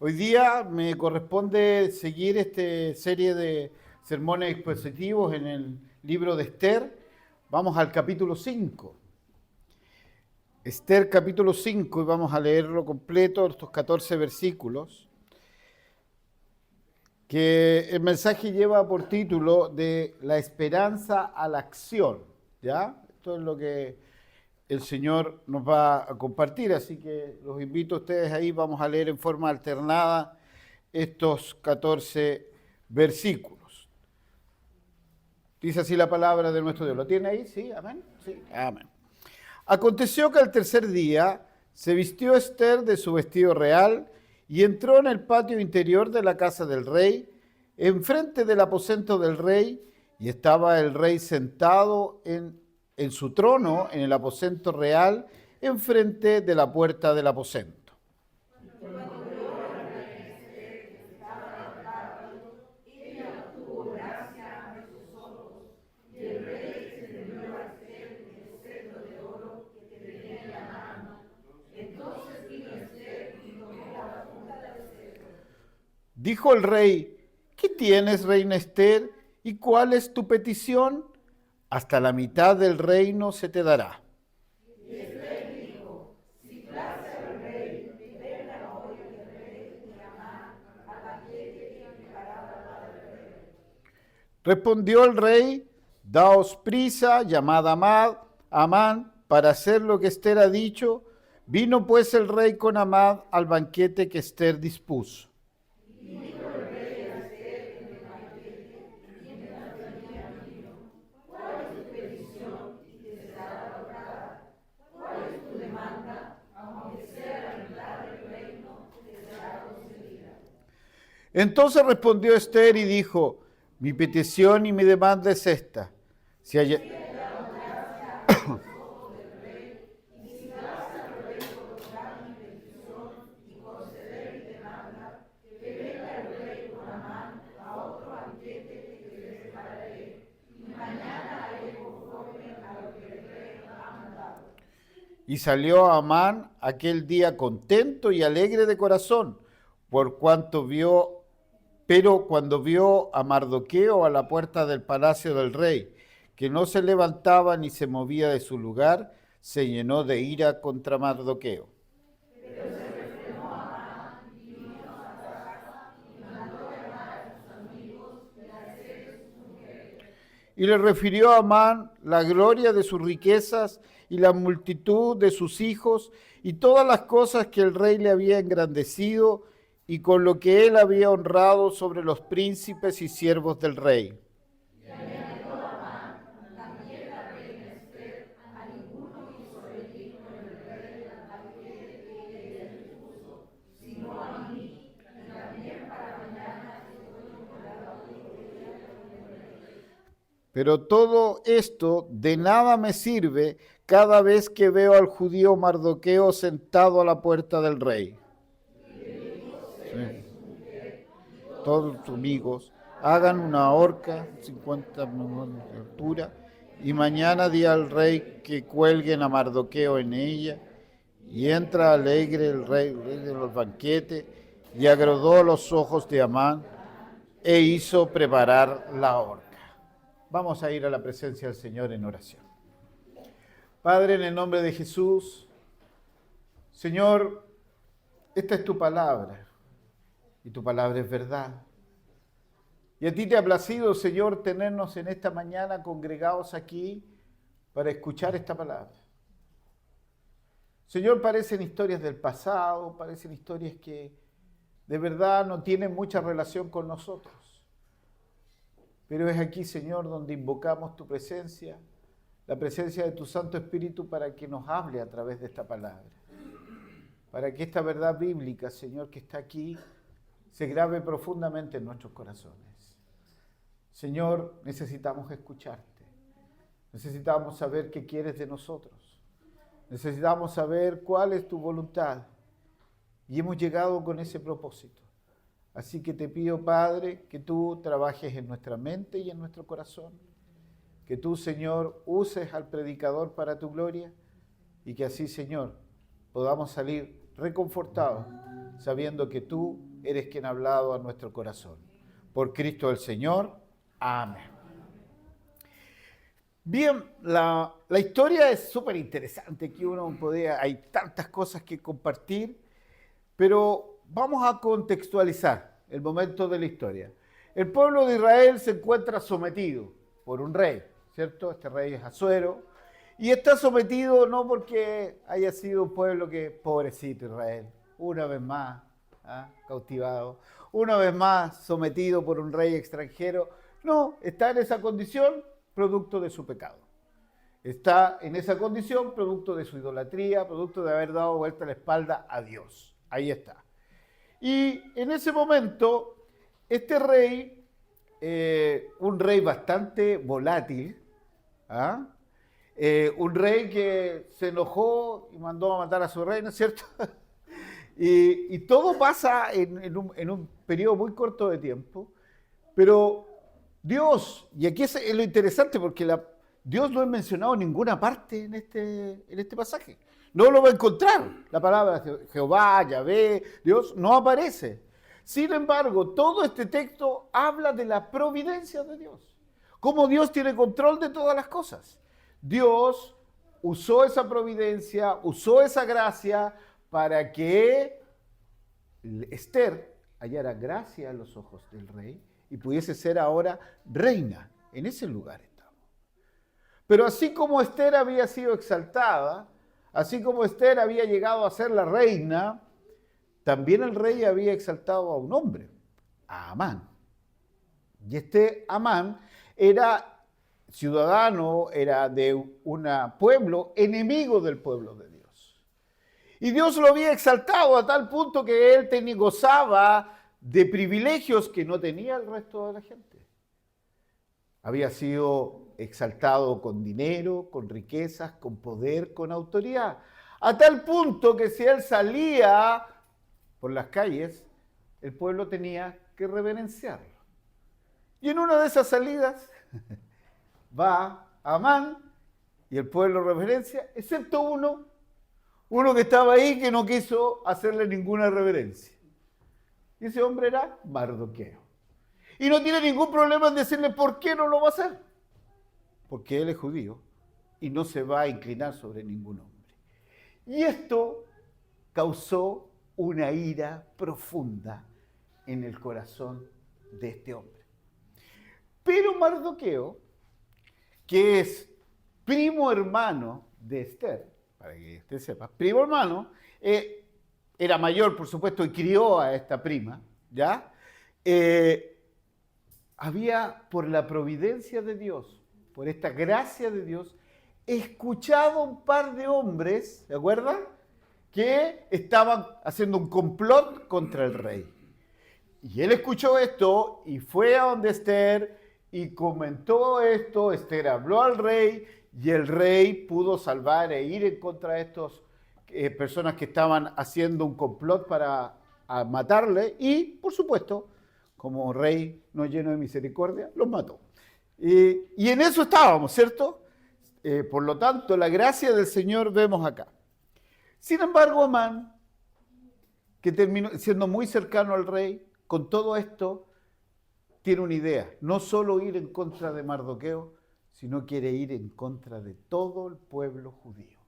Hoy día me corresponde seguir esta serie de sermones expositivos en el libro de Esther. Vamos al capítulo 5. Esther capítulo 5 y vamos a leerlo completo, estos 14 versículos, que el mensaje lleva por título de la esperanza a la acción, ¿ya? Esto es lo que el Señor nos va a compartir, así que los invito a ustedes ahí, vamos a leer en forma alternada estos 14 versículos. Dice así la palabra de nuestro Dios. ¿Lo tiene ahí? ¿Sí? ¿Amén? Sí. Amén. Aconteció que al tercer día se vistió Esther de su vestido real y entró en el patio interior de la casa del rey, enfrente del aposento del rey, y estaba el rey sentado en su trono, en el aposento real, enfrente de la puerta del aposento. Dijo el rey: ¿qué tienes, reina Esther? ¿Y cuál es tu petición? Hasta la mitad del reino se te dará. Respondió el rey: daos prisa, llamad a Amán para hacer lo que Esther ha dicho. Vino pues el rey con Amán al banquete que Esther dispuso. Entonces respondió Esther y dijo: mi petición y mi demanda es esta. Si haya... Y salió Amán aquel día contento y alegre de corazón, pero cuando vio a Mardoqueo a la puerta del palacio del rey, que no se levantaba ni se movía de su lugar, se llenó de ira contra Mardoqueo. Y le refirió a Amán la gloria de sus riquezas y la multitud de sus hijos y todas las cosas que el rey le había engrandecido y con lo que él había honrado sobre los príncipes y siervos del rey. Pero todo esto de nada me sirve cada vez que veo al judío Mardoqueo sentado a la puerta del rey. Sí. Todos sus amigos hagan una horca, 50 monedas de altura, y mañana di al rey que cuelguen a Mardoqueo en ella. Y entra alegre el rey de los banquetes, y agradó los ojos de Amán, e hizo preparar la horca. Vamos a ir a la presencia del Señor en oración. Padre, en el nombre de Jesús, Señor, esta es tu palabra, y tu palabra es verdad. Y a ti te ha placido, Señor, tenernos en esta mañana congregados aquí para escuchar esta palabra. Señor, parecen historias del pasado, parecen historias que de verdad no tienen mucha relación con nosotros. Pero es aquí, Señor, donde invocamos tu presencia, la presencia de tu Santo Espíritu para que nos hable a través de esta palabra. Para que esta verdad bíblica, Señor, que está aquí, se grabe profundamente en nuestros corazones. Señor, necesitamos escucharte. Necesitamos saber qué quieres de nosotros. Necesitamos saber cuál es tu voluntad. Y hemos llegado con ese propósito. Así que te pido, Padre, que tú trabajes en nuestra mente y en nuestro corazón. Que tú, Señor, uses al predicador para tu gloria y que así, Señor, podamos salir reconfortados, sabiendo que tú eres quien ha hablado a nuestro corazón. Por Cristo el Señor. Amén. Bien, la historia es súper interesante, que hay tantas cosas que compartir, pero vamos a contextualizar el momento de la historia. El pueblo de Israel se encuentra sometido por un rey, ¿cierto? Este rey es Asuero, y está sometido no porque haya sido un pueblo que, pobrecito Israel, una vez más, cautivado, una vez más sometido por un rey extranjero. No, está en esa condición producto de su pecado. Está en esa condición producto de su idolatría, producto de haber dado vuelta la espalda a Dios. Ahí está. Y en ese momento, este rey, un rey bastante volátil, un rey que se enojó y mandó a matar a su reina, ¿cierto? y todo pasa en un periodo muy corto de tiempo, pero Dios, y aquí es lo interesante porque Dios no es mencionado en ninguna parte en este pasaje. No lo va a encontrar. La palabra Jehová, Yahvé, Dios, no aparece. Sin embargo, todo este texto habla de la providencia de Dios. Cómo Dios tiene control de todas las cosas. Dios usó esa providencia, usó esa gracia para que Esther hallara gracia a los ojos del rey y pudiese ser ahora reina. En ese lugar estamos. Pero así como Esther había sido exaltada, así como Esther había llegado a ser la reina, también el rey había exaltado a un hombre, a Amán. Y este Amán era ciudadano, era de un pueblo enemigo del pueblo de Dios. Y Dios lo había exaltado a tal punto que él gozaba de privilegios que no tenía el resto de la gente. Había sido exaltado con dinero, con riquezas, con poder, con autoridad. A tal punto que si él salía por las calles, el pueblo tenía que reverenciarlo. Y en una de esas salidas va Amán y el pueblo reverencia, excepto uno que estaba ahí que no quiso hacerle ninguna reverencia. Y ese hombre era Mardoqueo. Y no tiene ningún problema en decirle por qué no lo va a hacer. Porque él es judío y no se va a inclinar sobre ningún hombre. Y esto causó una ira profunda en el corazón de este hombre. Pero Mardoqueo, que es primo hermano de Esther, para que usted sepa, primo hermano, era mayor, por supuesto, y crió a esta prima, ¿ya? Había, por la providencia de Dios, por esta gracia de Dios, escuchado un par de hombres, ¿se acuerdan?, que estaban haciendo un complot contra el rey. Y él escuchó esto y fue a donde Esther y comentó esto. Esther habló al rey y el rey pudo salvar e ir en contra de estas personas que estaban haciendo un complot para matarle y, por supuesto, como rey no lleno de misericordia, los mató. Y en eso estábamos, ¿cierto? Por lo tanto, la gracia del Señor vemos acá. Sin embargo, Amán, que terminó siendo muy cercano al rey, con todo esto, tiene una idea. No solo ir en contra de Mardoqueo, sino quiere ir en contra de todo el pueblo judío.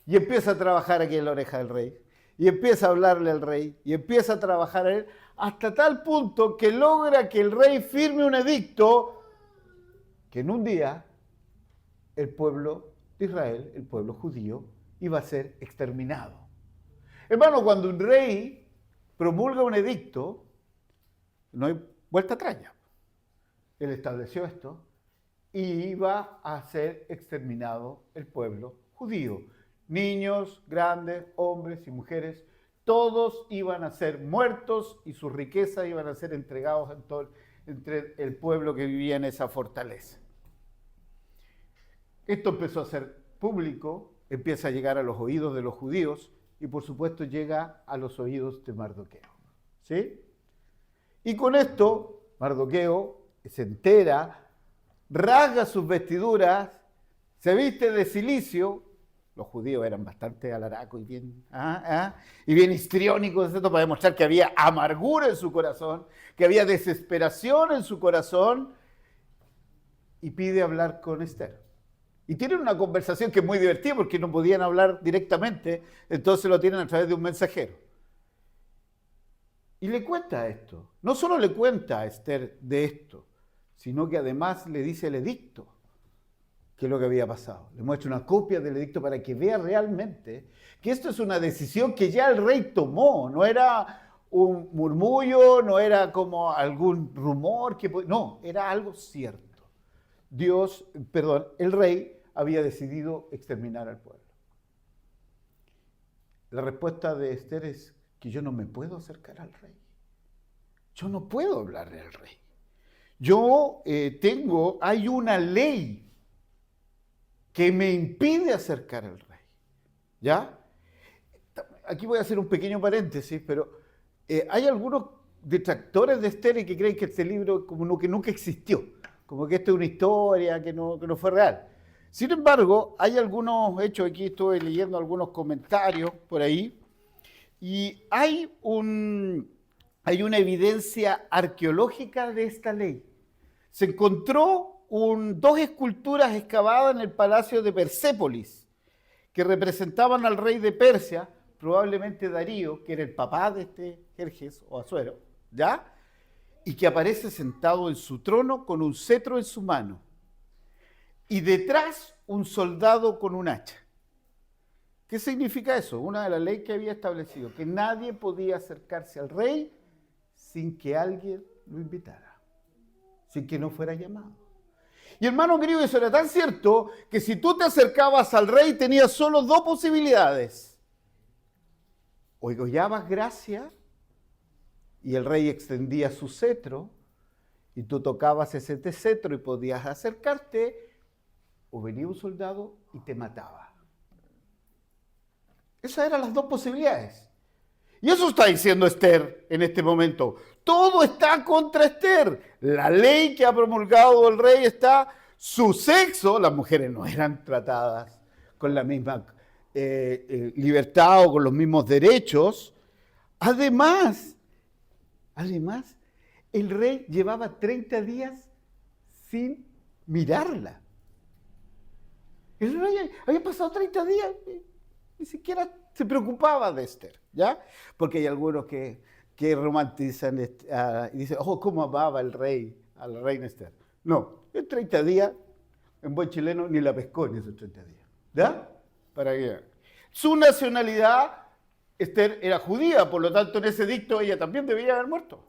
Y empieza a trabajar aquí en la oreja del rey, y empieza a hablarle al rey, y empieza a trabajar a él, hasta tal punto que logra que el rey firme un edicto que en un día el pueblo de Israel, el pueblo judío, iba a ser exterminado. Hermano, cuando un rey promulga un edicto, no hay vuelta atrás ya. Él estableció esto y iba a ser exterminado el pueblo judío. Niños, grandes, hombres y mujeres, todos iban a ser muertos y sus riquezas iban a ser entregados entre el pueblo que vivía en esa fortaleza. Esto empezó a ser público, empieza a llegar a los oídos de los judíos y por supuesto llega a los oídos de Mardoqueo. ¿Sí? Y con esto, Mardoqueo se entera, rasga sus vestiduras, se viste de cilicio Los judíos eran bastante alaracos y bien histriónicos, ¿cierto? Para demostrar que había amargura en su corazón, que había desesperación en su corazón, y pide hablar con Esther. Y tienen una conversación que es muy divertida porque no podían hablar directamente, entonces lo tienen a través de un mensajero. Y le cuenta esto. No solo le cuenta a Esther de esto, sino que además le dice el edicto, que es lo que había pasado. Le muestra una copia del edicto para que vea realmente que esto es una decisión que ya el rey tomó. No era un murmullo, no era como algún rumor, no, era algo cierto. El rey había decidido exterminar al pueblo. La respuesta de Esther es que yo no me puedo acercar al rey. Yo no puedo hablarle al rey. Hay una ley que me impide acercar al rey. ¿Ya? Aquí voy a hacer un pequeño paréntesis, pero hay algunos detractores de Esther que creen que este libro como que nunca existió, como que esto es una historia que no fue real. Sin embargo, hay algunos hechos, aquí estoy leyendo algunos comentarios por ahí, y hay una evidencia arqueológica de esta ley. Se encontró dos esculturas excavadas en el palacio de Persépolis, que representaban al rey de Persia, probablemente Darío, que era el papá de este Jerjes o Asuero, ¿ya? Y que aparece sentado en su trono con un cetro en su mano. Y detrás un soldado con un hacha. ¿Qué significa eso? Una de las leyes que había establecido, que nadie podía acercarse al rey sin que alguien lo invitara, sin que no fuera llamado. Y hermano querido, eso era tan cierto que si tú te acercabas al rey tenías solo dos posibilidades. O hallabas gracia y el rey extendía su cetro y tú tocabas ese cetro y podías acercarte, o venía un soldado y te mataba. Esas eran las dos posibilidades. Y eso está diciendo Esther en este momento. Todo está contra Esther. La ley que ha promulgado el rey está, su sexo, las mujeres no eran tratadas con la misma libertad o con los mismos derechos. Además, el rey llevaba 30 días sin mirarla. El rey había pasado 30 días, ni siquiera se preocupaba de Esther, ¿ya? Porque hay algunos que romantizan y dicen, oh, cómo amaba el rey a la reina Esther. No, en 30 días, en buen chileno, ni la pescó en esos 30 días, ¿ya? Para que su nacionalidad, Esther era judía, por lo tanto en ese edicto ella también debía haber muerto,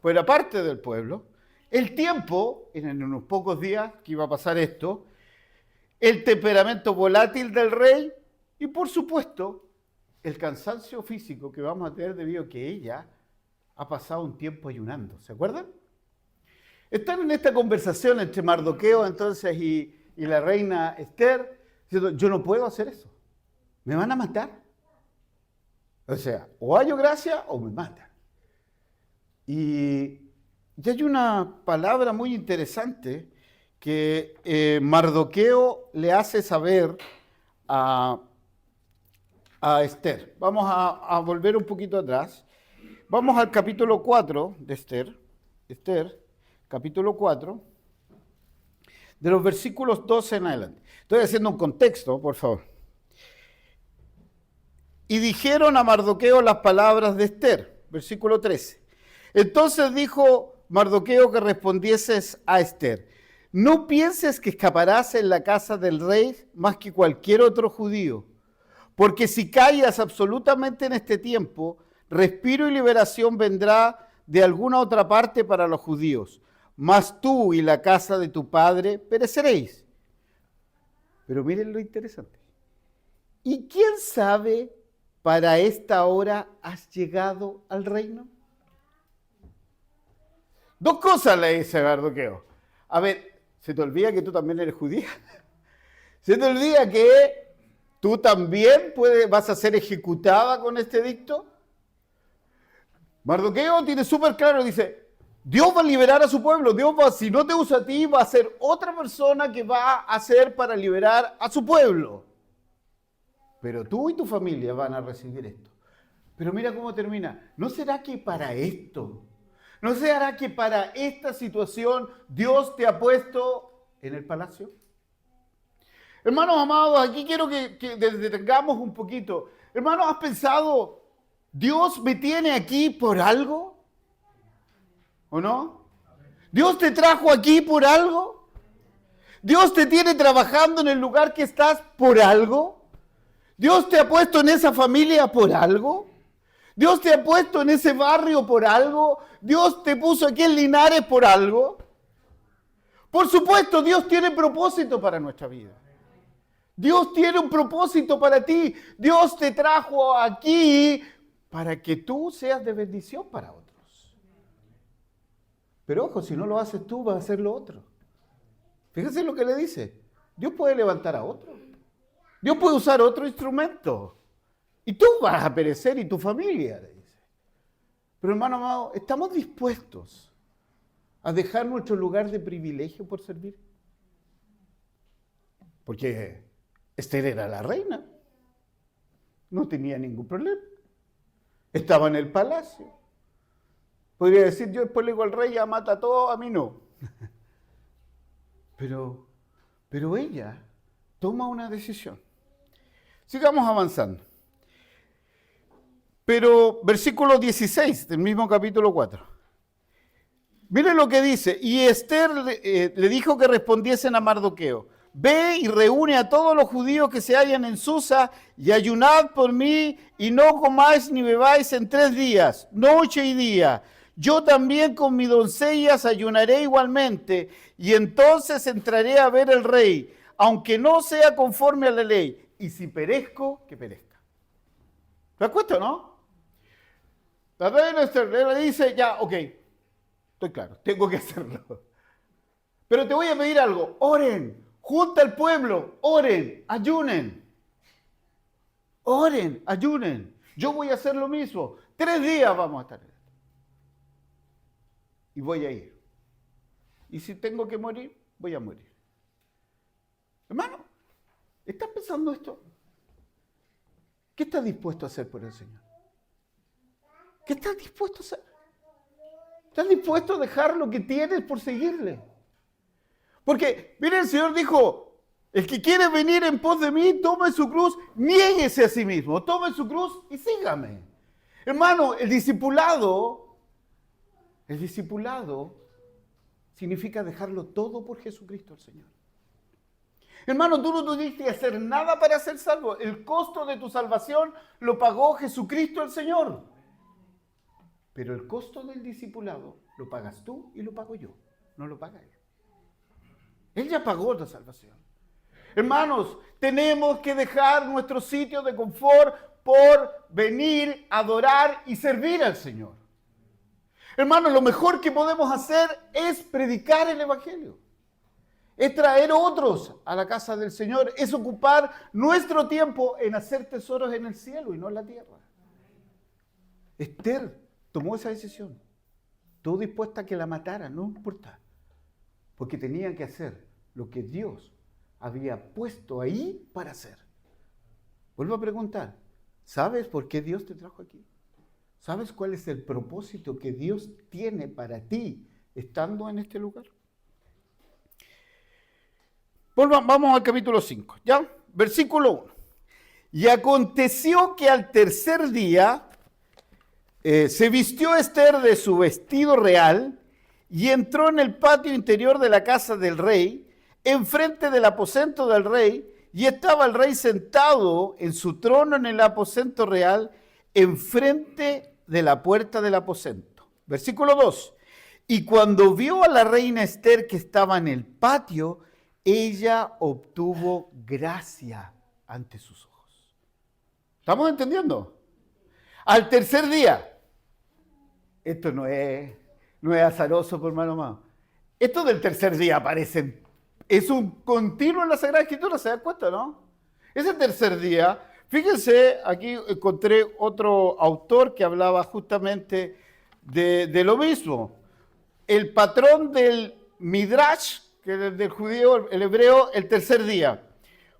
pues era parte del pueblo. El tiempo, en unos pocos días que iba a pasar esto, el temperamento volátil del rey y por supuesto el cansancio físico que vamos a tener debido a que ella ha pasado un tiempo ayunando. ¿Se acuerdan? Están en esta conversación entre Mardoqueo entonces y la reina Esther diciendo, yo no puedo hacer eso, me van a matar. O sea, o hallo gracia o me matan. Y hay una palabra muy interesante que Mardoqueo le hace saber a Esther. Vamos a volver un poquito atrás. Vamos al capítulo 4 de Esther. Esther, capítulo 4, de los versículos 12 en adelante. Estoy haciendo un contexto, por favor. Y dijeron a Mardoqueo las palabras de Esther, versículo 13. Entonces dijo Mardoqueo que respondieses a Esther, no pienses que escaparás en la casa del rey más que cualquier otro judío, porque si callas absolutamente en este tiempo, respiro y liberación vendrá de alguna otra parte para los judíos, mas tú y la casa de tu padre pereceréis. Pero miren lo interesante. ¿Y quién sabe para esta hora has llegado al reino? Dos cosas le dice Mardoqueo. A ver, ¿se te olvida que tú también eres judía? ¿Se te olvida que tú también vas a ser ejecutada con este edicto? Mardoqueo tiene súper claro, dice, Dios va a liberar a su pueblo, si no te usa a ti, va a ser otra persona que va a hacer para liberar a su pueblo. pero tú y tu familia van a recibir esto. Pero mira cómo termina. ¿No será que para esto, no será que para esta situación Dios te ha puesto en el palacio? Hermanos amados, aquí quiero que detengamos un poquito. Hermanos, ¿has pensado, Dios me tiene aquí por algo? ¿O no? ¿Dios te trajo aquí por algo? ¿Dios te tiene trabajando en el lugar que estás por algo? ¿Dios te ha puesto en esa familia por algo? ¿Dios te ha puesto en ese barrio por algo? ¿Dios te puso aquí en Linares por algo? Por supuesto, Dios tiene propósito para nuestra vida. Dios tiene un propósito para ti. Dios te trajo aquí para que tú seas de bendición para otros. Pero ojo, si no lo haces tú, vas a hacerlo otro. Fíjense lo que le dice. Dios puede levantar a otro. Dios puede usar otro instrumento. Y tú vas a perecer y tu familia, le dice. Pero hermano amado, ¿estamos dispuestos a dejar nuestro lugar de privilegio por servir? Porque Esther era la reina. No tenía ningún problema. Estaba en el palacio. Podría decir, yo después le digo al rey, ya mata a todos, a mí no. Pero ella toma una decisión. Sigamos avanzando. Pero versículo 16 del mismo capítulo 4. Miren lo que dice. Y Esther le dijo que respondiesen a Mardoqueo. Ve y reúne a todos los judíos que se hallan en Susa y ayunad por mí y no comáis ni bebáis en 3 días, noche y día. Yo también con mis doncellas ayunaré igualmente y entonces entraré a ver el rey, aunque no sea conforme a la ley. Y si perezco, que perezca. ¿Te das cuenta, no? La reina Esther le dice, ya, ok, estoy claro, tengo que hacerlo. Pero te voy a pedir algo, oren, junta al pueblo, oren, ayunen. Oren, ayunen. Yo voy a hacer lo mismo. 3 días vamos a estar. Y voy a ir. Y si tengo que morir, voy a morir. Hermano, ¿estás pensando esto? ¿Qué estás dispuesto a hacer por el Señor? ¿Qué estás dispuesto a hacer? ¿Estás dispuesto a dejar lo que tienes por seguirle? Porque, mire, el Señor dijo, el que quiere venir en pos de mí, tome su cruz, niéguese a sí mismo, tome su cruz y sígame. Hermano, el discipulado significa dejarlo todo por Jesucristo el Señor. Hermano, tú no tuviste que hacer nada para ser salvo. El costo de tu salvación lo pagó Jesucristo el Señor. Pero el costo del discipulado lo pagas tú y lo pago yo. No lo paga Él. Él ya pagó la salvación. Hermanos, tenemos que dejar nuestro sitio de confort por venir, adorar y servir al Señor. Hermanos, lo mejor que podemos hacer es predicar el Evangelio. Es traer otros a la casa del Señor. Es ocupar nuestro tiempo en hacer tesoros en el cielo y no en la tierra. Esther tomó esa decisión. Todo dispuesta a que la mataran, no importa. Porque tenían que hacer lo que Dios había puesto ahí para hacer. Vuelvo a preguntar, ¿sabes por qué Dios te trajo aquí? ¿Sabes cuál es el propósito que Dios tiene para ti estando en este lugar? Vamos al capítulo 5, ¿ya? Versículo 1. Y aconteció que al tercer día se vistió Esther de su vestido real y entró en el patio interior de la casa del rey, enfrente del aposento del rey, y estaba el rey sentado en su trono en el aposento real, enfrente de la puerta del aposento. Versículo 2. Y cuando vio a la reina Esther que estaba en el patio, ella obtuvo gracia ante sus ojos. ¿Estamos entendiendo? Al tercer día. Esto no es azaroso, por hermano amado. Esto del tercer día aparece. Es un continuo en la Sagrada Escritura, ¿se dan cuenta, no? Ese tercer día, fíjense, aquí encontré otro autor que hablaba justamente de lo mismo. El patrón del Midrash, que es del judío, el hebreo, el tercer día.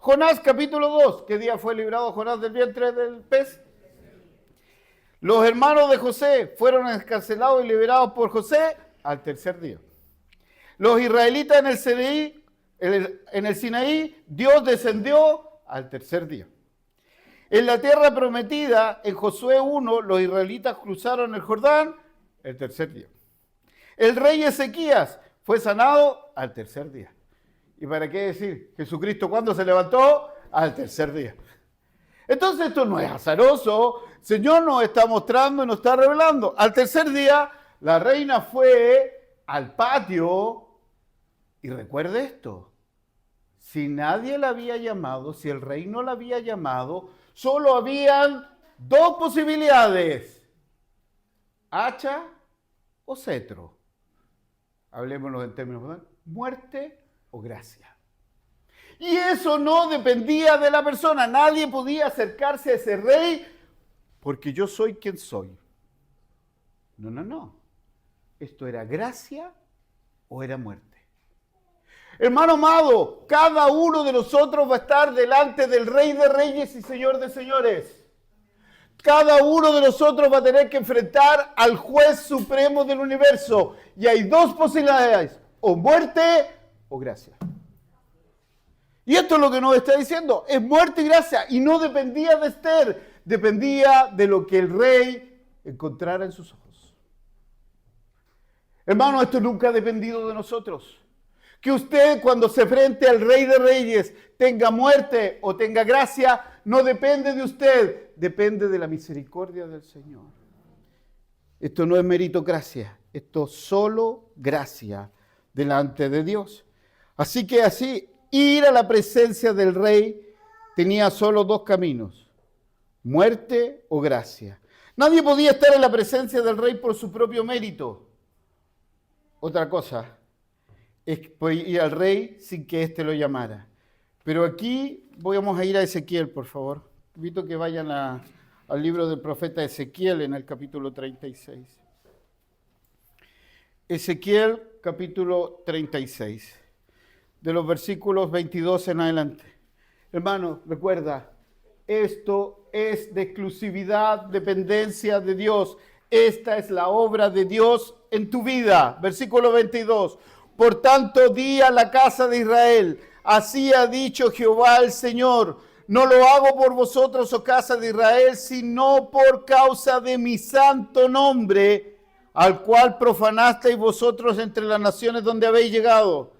Jonás capítulo 2. ¿Qué día fue librado Jonás del vientre del pez? Los hermanos de José fueron encarcelados y liberados por José al tercer día. Los israelitas en el Sinaí, Dios descendió al tercer día. En la tierra prometida, en Josué 1, los israelitas cruzaron el Jordán el tercer día. El rey Ezequías fue sanado al tercer día. ¿Y para qué decir? Jesucristo, ¿cuándo se levantó? Al tercer día. Entonces esto no es azaroso. El Señor nos está mostrando y nos está revelando. Al tercer día, la reina fue al patio. Y recuerde esto. Si nadie la había llamado, si el rey no la había llamado, solo habían dos posibilidades. Hacha o cetro. Hablémonos en términos modernos. Muerte o gracia. Y eso no dependía de la persona. Nadie podía acercarse a ese rey porque yo soy quien soy. No. Esto era gracia o era muerte. Hermano amado, cada uno de nosotros va a estar delante del Rey de Reyes y Señor de Señores. Cada uno de nosotros va a tener que enfrentar al juez supremo del universo. Y hay dos posibilidades, o muerte o gracia. Y esto es lo que nos está diciendo, es muerte y gracia. Y no dependía de Esther, dependía de lo que el rey encontrara en sus ojos. Hermano, esto nunca ha dependido de nosotros. Que usted cuando se enfrente al Rey de Reyes tenga muerte o tenga gracia, no depende de usted, depende de la misericordia del Señor. Esto no es meritocracia, esto es solo gracia delante de Dios. Así que así, ir a la presencia del Rey tenía solo dos caminos, muerte o gracia. Nadie podía estar en la presencia del Rey por su propio mérito. Otra cosa es ir al rey sin que éste lo llamara. Pero aquí vamos a ir a Ezequiel, por favor. Invito que vayan al libro del profeta Ezequiel en el capítulo 36. Ezequiel, capítulo 36, de los versículos 22 en adelante. Hermano, recuerda, esto es de exclusividad, dependencia de Dios. Esta es la obra de Dios en tu vida. Versículo 22. Por tanto, di a la casa de Israel, así ha dicho Jehová el Señor, no lo hago por vosotros, oh casa de Israel, sino por causa de mi santo nombre, al cual profanasteis vosotros entre las naciones donde habéis llegado.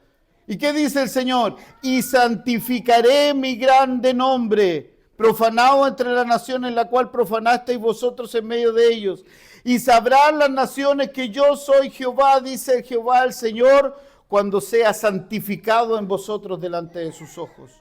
¿Y qué dice el Señor? Y santificaré mi grande nombre, profanado entre las naciones, la cual profanasteis vosotros en medio de ellos. Y sabrán las naciones que yo soy Jehová, dice Jehová el Señor, cuando sea santificado en vosotros delante de sus ojos.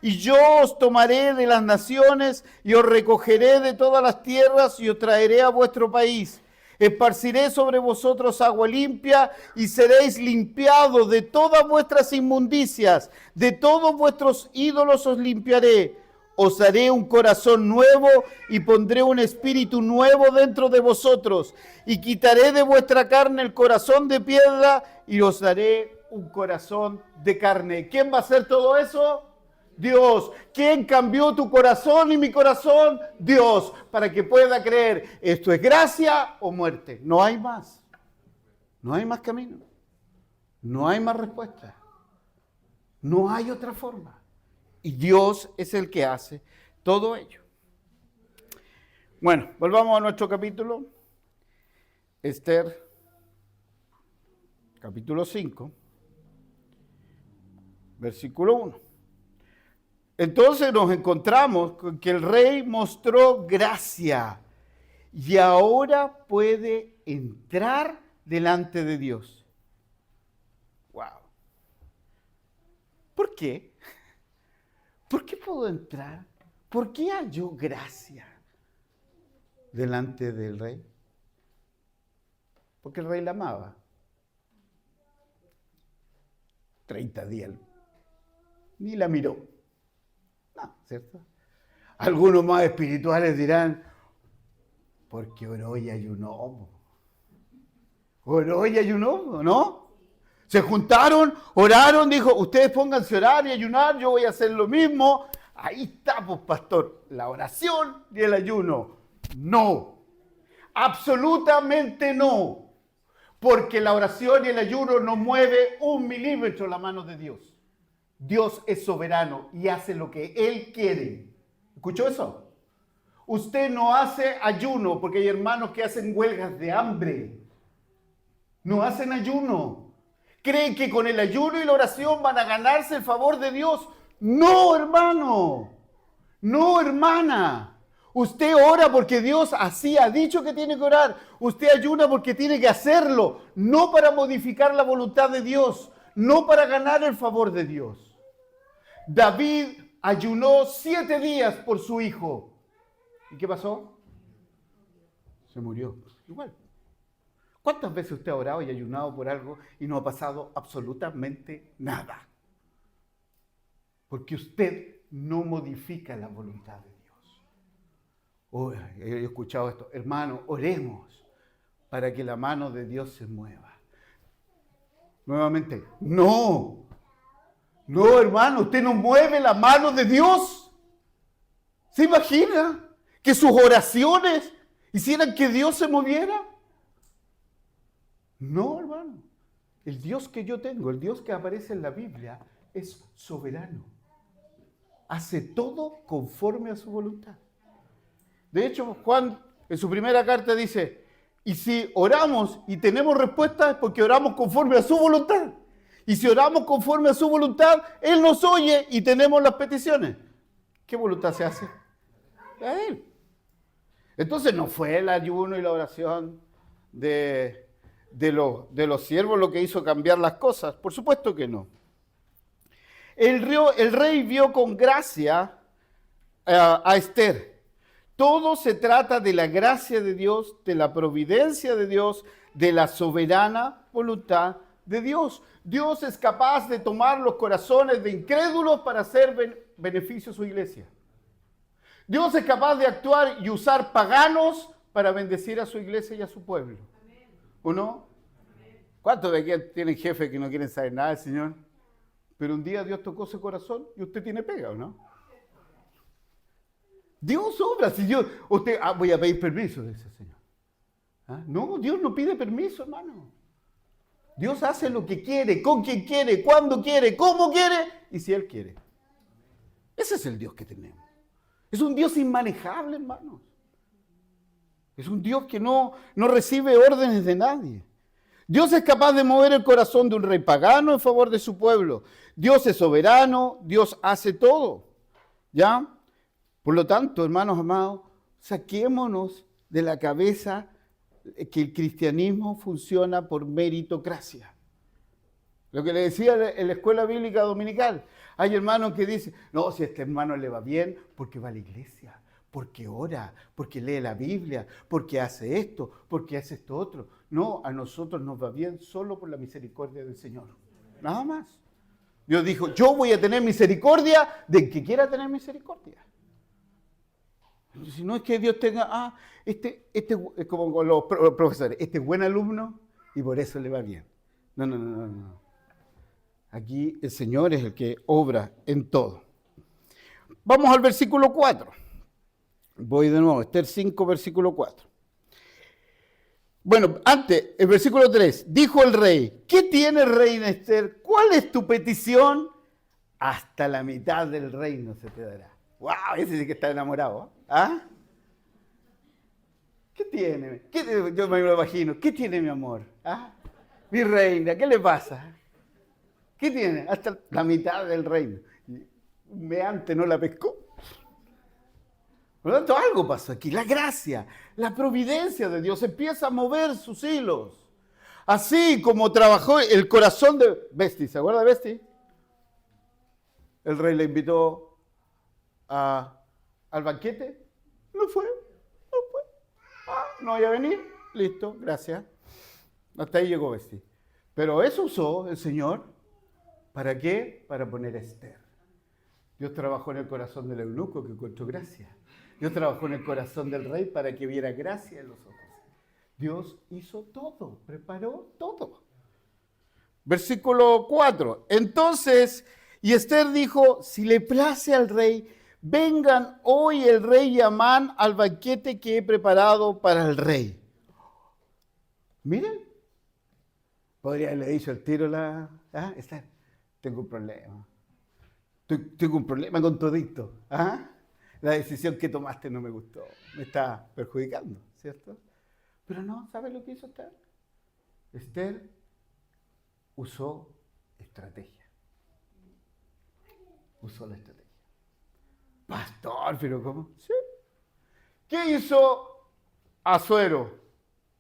Y yo os tomaré de las naciones y os recogeré de todas las tierras y os traeré a vuestro país. Esparciré sobre vosotros agua limpia y seréis limpiados de todas vuestras inmundicias, de todos vuestros ídolos os limpiaré. Os daré un corazón nuevo y pondré un espíritu nuevo dentro de vosotros. Y quitaré de vuestra carne el corazón de piedra y os daré un corazón de carne. ¿Quién va a hacer todo eso? Dios. ¿Quién cambió tu corazón y mi corazón? Dios. Para que pueda creer, esto es gracia o muerte. No hay más. No hay más camino. No hay más respuesta. No hay otra forma. Y Dios es el que hace todo ello. Bueno, volvamos a nuestro capítulo. Esther, capítulo 5, versículo 1. Entonces nos encontramos con que el rey mostró gracia y ahora puede entrar delante de Dios. Wow. ¿Por qué? ¿Por qué puedo entrar? ¿Por qué halló gracia delante del rey? Porque el rey la amaba. 30 días. Ni la miró. No, ¿cierto? Algunos más espirituales dirán, porque oró y ayunó. Oró y ayunó, ¿no? Se juntaron, oraron, dijo, ustedes pónganse a orar y ayunar, yo voy a hacer lo mismo. Ahí está, pues, pastor, la oración y el ayuno. No, absolutamente no, porque la oración y el ayuno no mueve 1 milímetro la mano de Dios. Dios es soberano y hace lo que Él quiere. ¿Escuchó eso? Usted no hace ayuno porque hay hermanos que hacen huelgas de hambre. No hacen ayuno. ¿Creen que con el ayuno y la oración van a ganarse el favor de Dios? No, hermano. No, hermana. Usted ora porque Dios así ha dicho que tiene que orar. Usted ayuna porque tiene que hacerlo. No para modificar la voluntad de Dios. No para ganar el favor de Dios. David ayunó 7 días por su hijo. ¿Y qué pasó? Se murió. Igual. ¿Cuántas veces usted ha orado y ayunado por algo y no ha pasado absolutamente nada? Porque usted no modifica la voluntad de Dios. Oh, he escuchado esto. Hermano, oremos para que la mano de Dios se mueva. Nuevamente, no. No, hermano, usted no mueve la mano de Dios. ¿Se imagina que sus oraciones hicieran que Dios se moviera? No, hermano. El Dios que yo tengo, el Dios que aparece en la Biblia, es soberano. Hace todo conforme a su voluntad. De hecho, Juan en su primera carta dice, y si oramos y tenemos respuesta es porque oramos conforme a su voluntad. Y si oramos conforme a su voluntad, Él nos oye y tenemos las peticiones. ¿Qué voluntad se hace? A Él. Entonces no fue el ayuno y la oración de los siervos lo que hizo cambiar las cosas. Por supuesto que no. El rey vio con gracia a Esther. Todo se trata de la gracia de Dios, de la providencia de Dios, de la soberana voluntad de Dios. Dios es capaz de tomar los corazones de incrédulos para hacer beneficio a su iglesia. Dios es capaz de actuar y usar paganos para bendecir a su iglesia y a su pueblo. ¿O no? ¿Cuántos de aquí tienen jefes que no quieren saber nada del Señor? Pero un día Dios tocó ese corazón y usted tiene pega, ¿o no? Dios obra. Si Dios, usted, voy a pedir permiso, dice el Señor. ¿Ah? No, Dios no pide permiso, hermano. Dios hace lo que quiere, con quien quiere, cuando quiere, cómo quiere y si Él quiere. Ese es el Dios que tenemos. Es un Dios inmanejable, hermanos. Es un Dios que no recibe órdenes de nadie. Dios es capaz de mover el corazón de un rey pagano en favor de su pueblo. Dios es soberano, Dios hace todo. ¿Ya? Por lo tanto, hermanos amados, saquémonos de la cabeza que el cristianismo funciona por meritocracia. Lo que le decía en la escuela bíblica dominical. Hay hermanos que dicen, no, si a este hermano le va bien, porque va a la iglesia, porque ora, porque lee la Biblia, porque hace esto, porque hace esto otro. No, a nosotros nos va bien solo por la misericordia del Señor. Nada más. Dios dijo, yo voy a tener misericordia del que quiera tener misericordia. Si no es que Dios tenga, este es como con los profesores, este es buen alumno y por eso le va bien. No. Aquí el Señor es el que obra en todo. Vamos al versículo 4. Voy de nuevo, Esther 5, versículo 4. Bueno, antes, el versículo 3. Dijo el rey, ¿qué tiene reina Esther? ¿Cuál es tu petición? Hasta la mitad del reino se te dará. ¡Wow! Ese sí que está enamorado. ¿Ah? ¿Qué tiene? Yo me lo imagino. ¿Qué tiene mi amor? ¿Ah? Mi reina, ¿qué le pasa? ¿Qué tiene? Hasta la mitad del reino. Meante no la pescó. Por lo tanto, algo pasó aquí. La gracia, la providencia de Dios empieza a mover sus hilos. Así como trabajó el corazón de Besti. ¿Se acuerda de Besti? El rey le invitó al banquete. No fue. No voy a venir. Listo, gracias. Hasta ahí llegó Besti. Pero eso usó el Señor. ¿Para qué? Para poner a Esther. Dios trabajó en el corazón del eunuco que encontró gracia. Dios trabajó en el corazón del rey para que viera gracia en los ojos. Dios hizo todo, preparó todo. Versículo 4. Entonces, y Esther dijo, si le place al rey, vengan hoy el rey y Amán al banquete que he preparado para el rey. Miren, podría haberle dicho al tiro Esther, tengo un problema. Tengo un problema con todito. La decisión que tomaste no me gustó. Me está perjudicando, ¿cierto? Pero no, ¿sabes lo que hizo Esther? Esther usó estrategia. Usó la estrategia. Pastor, ¿pero cómo? Sí. ¿Qué hizo Asuero?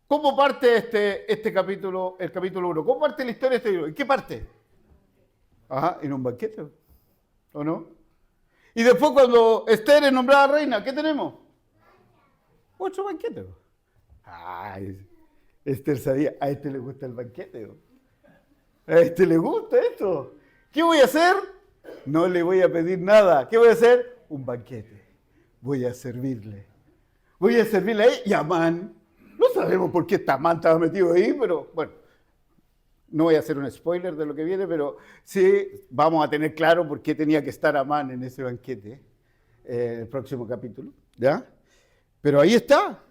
¿Cómo parte este capítulo, el capítulo 1? ¿Cómo parte la historia de este libro? ¿En qué parte? En un banquete, ¿o no? Y después cuando Esther es nombrada reina, ¿qué tenemos? Otro banquete. Esther sabía, a este le gusta el banquete. A este le gusta esto. ¿Qué voy a hacer? No le voy a pedir nada. ¿Qué voy a hacer? Un banquete. Voy a servirle. Voy a servirle a él y a Amán. No sabemos por qué Amán estaba metido ahí, pero bueno. No voy a hacer un spoiler de lo que viene, pero sí vamos a tener claro por qué tenía que estar Amán en ese banquete. El próximo capítulo. ¿Ya? Pero ahí está.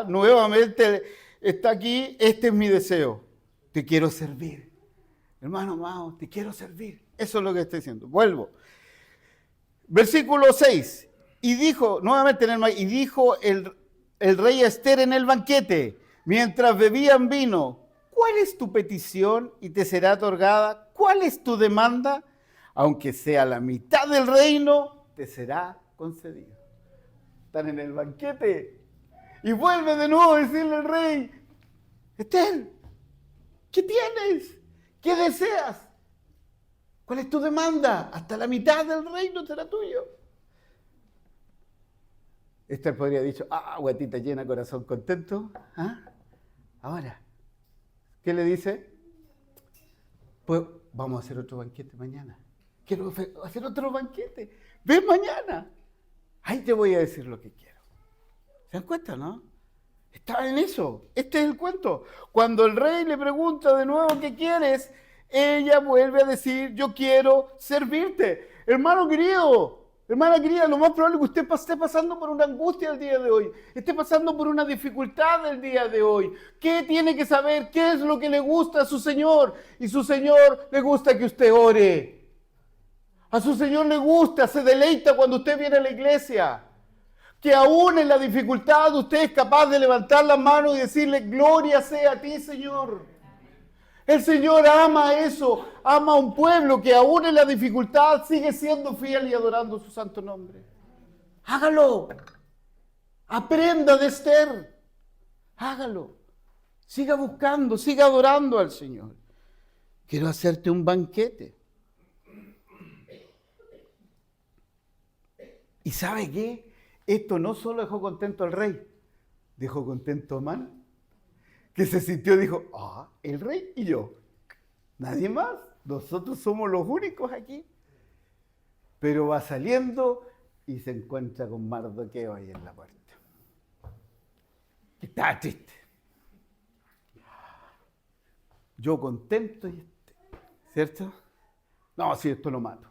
Nuevamente está aquí. Este es mi deseo. Te quiero servir. Hermano amado, te quiero servir. Eso es lo que estoy diciendo. Vuelvo. Versículo 6. Y dijo, nuevamente y dijo el rey a Esther en el banquete, mientras bebían vino, ¿cuál es tu petición y te será otorgada? ¿Cuál es tu demanda? Aunque sea la mitad del reino, te será concedido. Están en el banquete. Y vuelve de nuevo a decirle al rey, Esther, ¿qué tienes? ¿Qué deseas? ¿Cuál es tu demanda? Hasta la mitad del reino será tuyo. Esther podría haber dicho, guatita llena, corazón contento. Ahora, ¿qué le dice? Pues vamos a hacer otro banquete mañana. Quiero hacer otro banquete. Ven mañana. Ahí te voy a decir lo que quiero. ¿Se dan cuenta, no? Estaba en eso. Este es el cuento. Cuando el rey le pregunta de nuevo qué quieres, ella vuelve a decir, yo quiero servirte. Hermano querido, hermana querida, lo más probable es que usted esté pasando por una angustia el día de hoy, esté pasando por una dificultad el día de hoy. ¿Qué tiene que saber? ¿Qué es lo que le gusta a su Señor? Y su Señor le gusta que usted ore. A su Señor le gusta, se deleita cuando usted viene a la iglesia. Que aún en la dificultad usted es capaz de levantar la mano y decirle, gloria sea a ti, Señor. El Señor ama eso, ama a un pueblo que aún en la dificultad sigue siendo fiel y adorando su santo nombre. Hágalo. Aprenda de Esther. Hágalo. Siga buscando, siga adorando al Señor. Quiero hacerte un banquete. ¿Y sabe qué? Esto no solo dejó contento al rey, dejó contento a Amán, que se sintió, dijo, el rey y yo, nadie más, nosotros somos los únicos aquí. Pero va saliendo y se encuentra con Mardoqueo ahí en la puerta. Está triste. Yo contento y ¿cierto? No, si esto lo mato.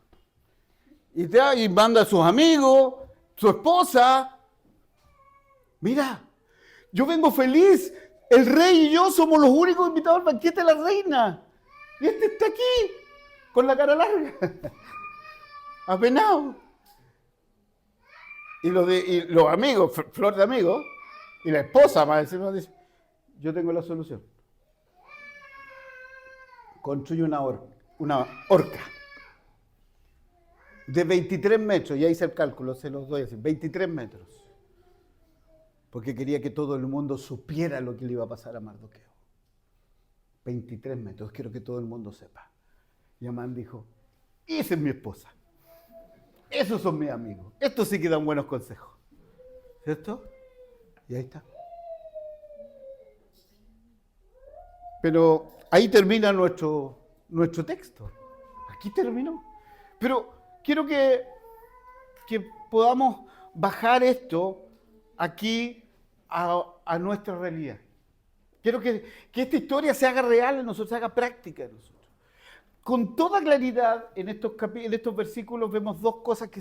Y manda a sus amigos, su esposa. Mira, yo vengo feliz. El rey y yo somos los únicos invitados al banquete de la reina. Y este está aquí, con la cara larga, apenado. Y los amigos, flor de amigos, y la esposa, más encima, dice, yo tengo la solución. Construye una horca de 23 metros, ya hice el cálculo, se los doy así, 23 metros. Porque quería que todo el mundo supiera lo que le iba a pasar a Mardoqueo. 23 metros, quiero que todo el mundo sepa. Y Amán dijo, esa es mi esposa. Esos son mis amigos. Estos sí que dan buenos consejos. ¿Cierto? Y ahí está. Pero ahí termina nuestro texto. Aquí terminó. Pero quiero que podamos bajar esto aquí a nuestra realidad. Quiero que esta historia se haga real en nosotros, se haga práctica en nosotros. con toda claridad en estos versículos vemos dos cosas que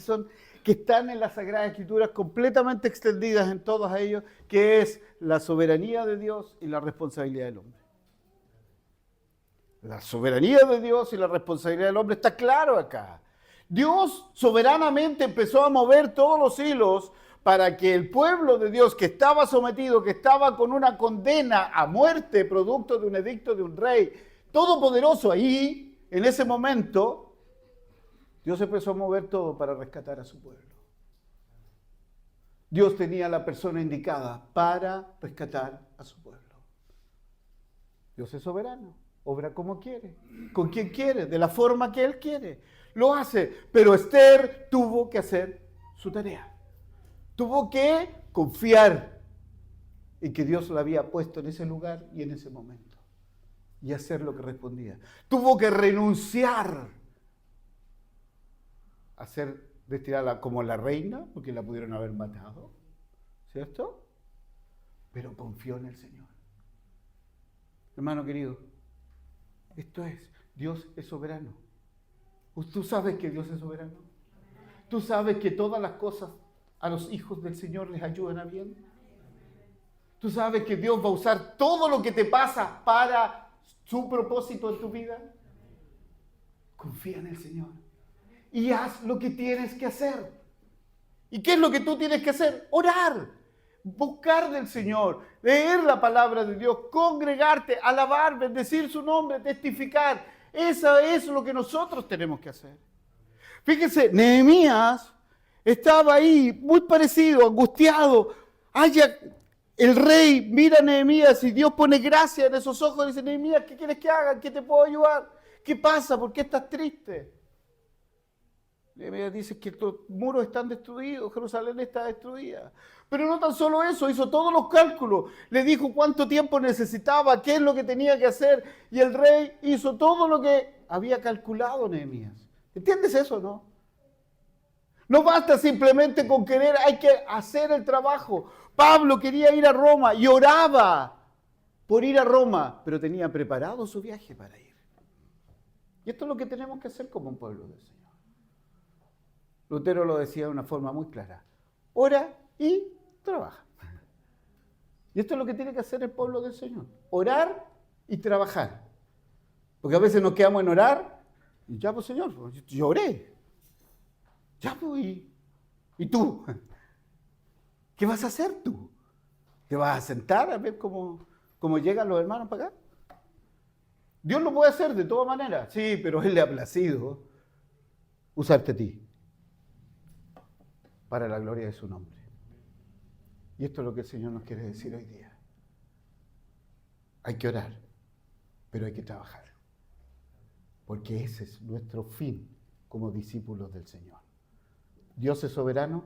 están en las Sagradas Escrituras completamente extendidas en todos ellos, que es la soberanía de Dios y la responsabilidad del hombre. La soberanía de Dios y la responsabilidad del hombre está claro acá. Dios soberanamente empezó a mover todos los hilos para que el pueblo de Dios que estaba sometido, que estaba con una condena a muerte, producto de un edicto de un rey todopoderoso ahí, en ese momento, Dios empezó a mover todo para rescatar a su pueblo. Dios tenía la persona indicada para rescatar a su pueblo. Dios es soberano, obra como quiere, con quien quiere, de la forma que Él quiere. Lo hace, pero Esther tuvo que hacer su tarea. Tuvo que confiar en que Dios la había puesto en ese lugar y en ese momento. Y hacer lo que respondía. Tuvo que renunciar a ser destinada como la reina, porque la pudieron haber matado, ¿cierto? Pero confió en el Señor. Hermano querido, esto es, Dios es soberano. ¿Tú sabes que Dios es soberano? ¿Tú sabes que todas las cosas a los hijos del Señor les ayudan a bien? ¿Tú sabes que Dios va a usar todo lo que te pasa para su propósito en tu vida? Confía en el Señor y haz lo que tienes que hacer. ¿Y qué es lo que tú tienes que hacer? Orar, buscar del Señor, leer la palabra de Dios, congregarte, alabar, bendecir su nombre, testificar. Eso es lo que nosotros tenemos que hacer. Fíjense, Nehemías estaba ahí muy parecido, angustiado. El rey mira a Nehemías y Dios pone gracia en esos ojos y dice: Nehemías, ¿qué quieres que haga? ¿Qué te puedo ayudar? ¿Qué pasa? ¿Por qué estás triste? Nehemías dice que los muros están destruidos, Jerusalén está destruida. Pero no tan solo eso, hizo todos los cálculos. Le dijo cuánto tiempo necesitaba, qué es lo que tenía que hacer. Y el rey hizo todo lo que había calculado Nehemías. ¿Entiendes eso, no? No basta simplemente con querer, hay que hacer el trabajo. Pablo quería ir a Roma y oraba por ir a Roma, pero tenía preparado su viaje para ir. Y esto es lo que tenemos que hacer como un pueblo del Señor. Lutero lo decía de una forma muy clara: ora y trabaja. Y esto es lo que tiene que hacer el pueblo del Señor: orar y trabajar. Porque a veces nos quedamos en orar y ya, pues Señor, yo oré. Ya, pues, ¿y tú? ¿Qué vas a hacer tú? ¿Te vas a sentar a ver cómo llegan los hermanos para acá? Dios lo puede hacer de todas maneras, sí, pero Él le ha placido usarte a ti para la gloria de su nombre. Y esto es lo que el Señor nos quiere decir hoy día. Hay que orar, pero hay que trabajar, porque ese es nuestro fin como discípulos del Señor. Dios es soberano,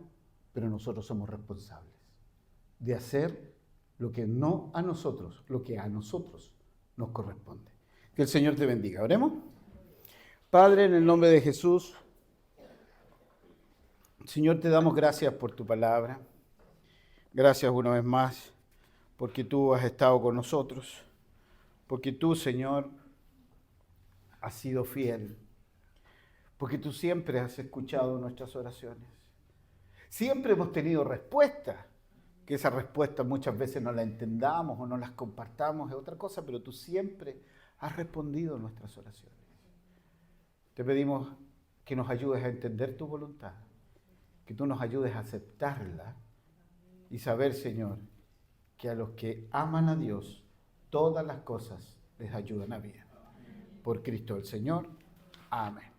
pero nosotros somos responsables de hacer lo que no a nosotros, lo que a nosotros nos corresponde. Que el Señor te bendiga. Oremos. Padre, en el nombre de Jesús, Señor, te damos gracias por tu palabra. Gracias una vez más porque tú has estado con nosotros, porque tú, Señor, has sido fiel, porque tú siempre has escuchado nuestras oraciones. Siempre hemos tenido respuestas, que esas respuestas muchas veces no las entendamos o no las compartamos, es otra cosa, pero tú siempre has respondido a nuestras oraciones. Te pedimos que nos ayudes a entender tu voluntad, que tú nos ayudes a aceptarla y saber, Señor, que a los que aman a Dios, todas las cosas les ayudan a bien. Por Cristo el Señor. Amén.